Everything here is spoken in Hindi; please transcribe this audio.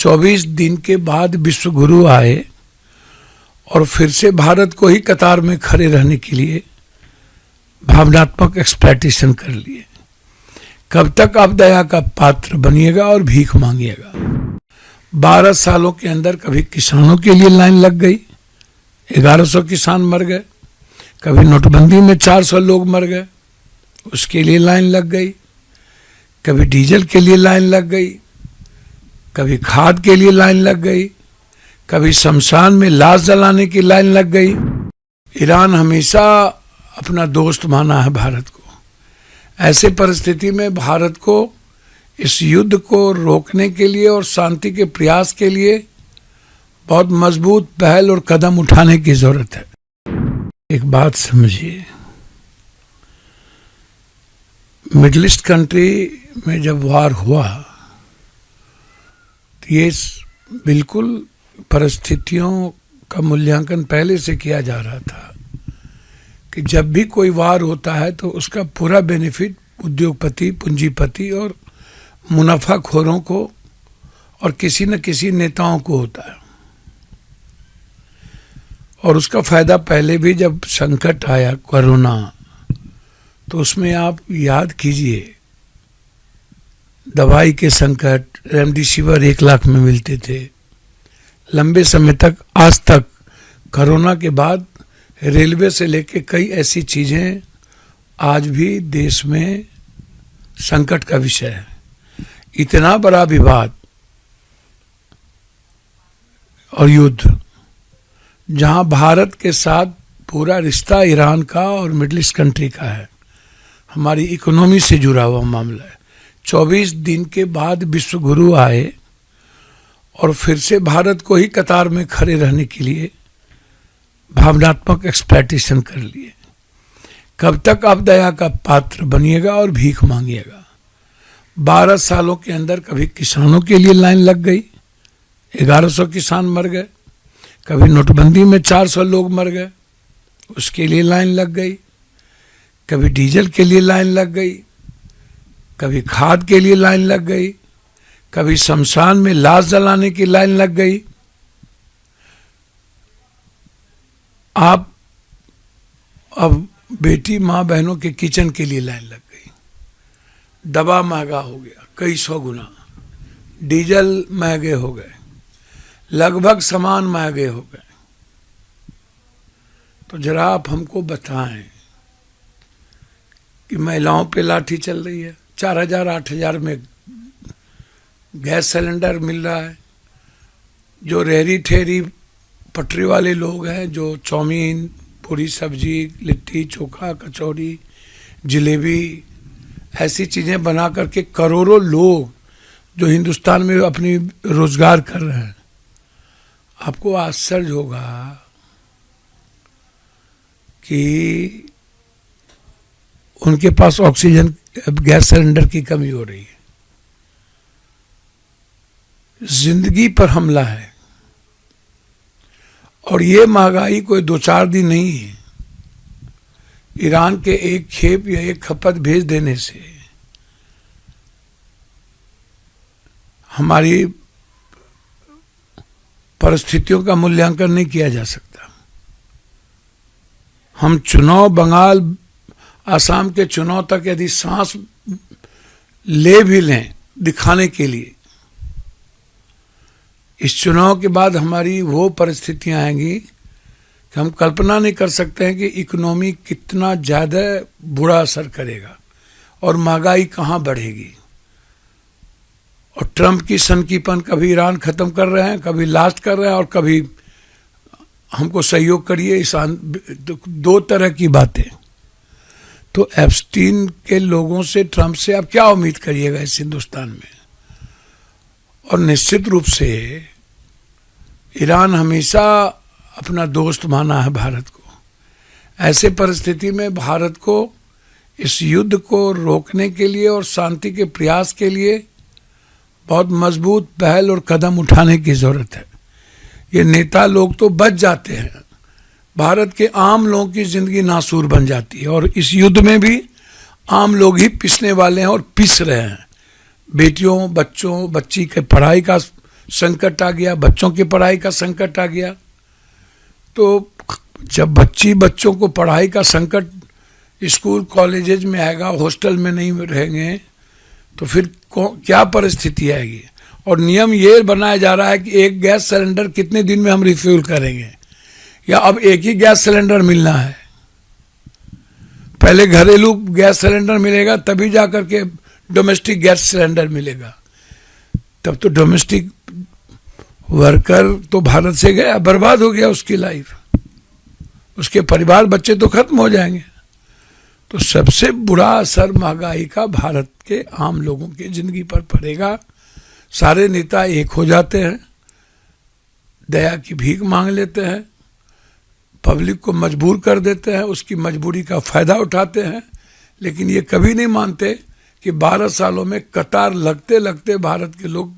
24 दिन के बाद विश्व गुरु आए और फिर से भारत को ही कतार में खड़े रहने के लिए भावनात्मक एक्सप्लॉयटेशन कर लिए। कब तक आप दया का पात्र बनिएगा और भीख मांगिएगा। 12 सालों के अंदर कभी किसानों के लिए लाइन लग गई, 1100 किसान मर गए। कभी नोटबंदी में 400 लोग मर गए, उसके लिए लाइन लग गई। कभी डीजल के लिए लाइन लग गई, कभी खाद के लिए लाइन लग गई, कभी शमशान में लाश जलाने की लाइन लग गई। ईरान हमेशा अपना दोस्त माना है भारत को। ऐसे परिस्थिति में भारत को इस युद्ध को रोकने के लिए और शांति के प्रयास के लिए बहुत मजबूत पहल और कदम उठाने की जरूरत है। एक बात समझिए, मिडिल ईस्ट कंट्री में जब वार हुआ तो ये बिल्कुल परिस्थितियों का मूल्यांकन पहले से किया जा रहा था कि जब भी कोई वार होता है तो उसका पूरा बेनिफिट उद्योगपति, पूंजीपति और मुनाफाखोरों को और किसी न किसी नेताओं को होता है। और उसका फायदा पहले भी जब संकट आया कोरोना, तो उसमें आप याद कीजिए दवाई के संकट, रेमडेसिविर 1 लाख में मिलते थे लंबे समय तक। आज तक कोरोना के बाद रेलवे से लेके कई ऐसी चीजें आज भी देश में संकट का विषय है। इतना बड़ा विवाद और युद्ध, जहां भारत के साथ पूरा रिश्ता ईरान का और मिडिल ईस्ट कंट्री का है, हमारी इकोनॉमी से जुड़ा हुआ मामला है। 24 दिन के बाद विश्व गुरु आए और फिर से भारत को ही कतार में खड़े रहने के लिए भावनात्मक एक्सप्लॉयटेशन कर लिए। कब तक आप दया का पात्र बनिएगा और भीख मांगिएगा। 12 सालों के अंदर कभी किसानों के लिए लाइन लग गई, 1100 किसान मर गए। कभी नोटबंदी में 400 लोग मर गए, उसके लिए लाइन लग गई। कभी डीजल के लिए लाइन लग गई, कभी खाद के लिए लाइन लग गई, कभी शमशान में लाश जलाने की लाइन लग गई। आप अब बेटी माँ बहनों के किचन के लिए लाइन लग गई। दवा महंगा हो गया कई 100 गुना, डीजल महंगे हो गए, लगभग सामान महंगे हो गए। तो जरा आप हमको बताएं कि महिलाओं पे लाठी चल रही है, 4000 8000 में गैस सिलेंडर मिल रहा है। जो रेहड़ी ठेरी पटरी वाले लोग हैं, जो चाउमीन, पूरी सब्जी, लिट्टी चोखा, कचौड़ी, जलेबी, ऐसी चीजें बना करके करोड़ों लोग जो हिंदुस्तान में अपनी रोजगार कर रहे हैं, आपको आश्चर्य होगा कि उनके पास ऑक्सीजन, गैस सिलेंडर की कमी हो रही है। जिंदगी पर हमला है। और ये महंगाई कोई 2-4 दिन नहीं है। ईरान के एक खेप या एक खपत भेज देने से हमारी परिस्थितियों का मूल्यांकन नहीं किया जा सकता। हम चुनाव, बंगाल, असम के चुनाव तक यदि सांस ले भी लें दिखाने के लिए, इस चुनाव के बाद हमारी वो परिस्थितियां आएंगी कि हम कल्पना नहीं कर सकते हैं कि इकोनॉमी कितना ज़्यादा बुरा असर करेगा और महंगाई कहाँ बढ़ेगी। और ट्रंप की सनकीपन, कभी ईरान ख़त्म कर रहे हैं, कभी लास्ट कर रहे हैं और कभी हमको सहयोग करिए। इस 2 तरह की बातें। तो एप्स्टीन के लोगों से, ट्रंप से आप क्या उम्मीद करिएगा इस हिंदुस्तान में। और निश्चित रूप से ईरान हमेशा अपना दोस्त माना है भारत को। ऐसे परिस्थिति में भारत को इस युद्ध को रोकने के लिए और शांति के प्रयास के लिए बहुत मजबूत पहल और कदम उठाने की जरूरत है। ये नेता लोग तो बच जाते हैं, भारत के आम लोगों की जिंदगी नासूर बन जाती है। और इस युद्ध में भी आम लोग ही पिसने वाले हैं और पिस रहे हैं। बेटियों, बच्चों, बच्ची के पढ़ाई का संकट आ गया, बच्चों की पढ़ाई का संकट आ गया। तो जब बच्चों को पढ़ाई का संकट स्कूल कॉलेजेज में आएगा, हॉस्टल में नहीं रहेंगे, तो फिर क्या परिस्थिति आएगी। और नियम ये बनाया जा रहा है कि एक गैस सिलेंडर कितने दिन में हम रिफ्यूल करेंगे, या अब एक ही गैस सिलेंडर मिलना है। पहले घरेलू गैस सिलेंडर मिलेगा, तभी जा करके डोमेस्टिक गैस सिलेंडर मिलेगा। तब तो डोमेस्टिक वर्कर तो भारत से गया, बर्बाद हो गया उसकी लाइफ, उसके परिवार बच्चे तो खत्म हो जाएंगे। तो सबसे बुरा असर महंगाई का भारत के आम लोगों की जिंदगी पर पड़ेगा। सारे नेता एक हो जाते हैं, दया की भीख मांग लेते हैं, पब्लिक को मजबूर कर देते हैं, उसकी मजबूरी का फायदा उठाते हैं, लेकिन ये कभी नहीं मानते कि 12 सालों में कतार लगते लगते भारत के लोग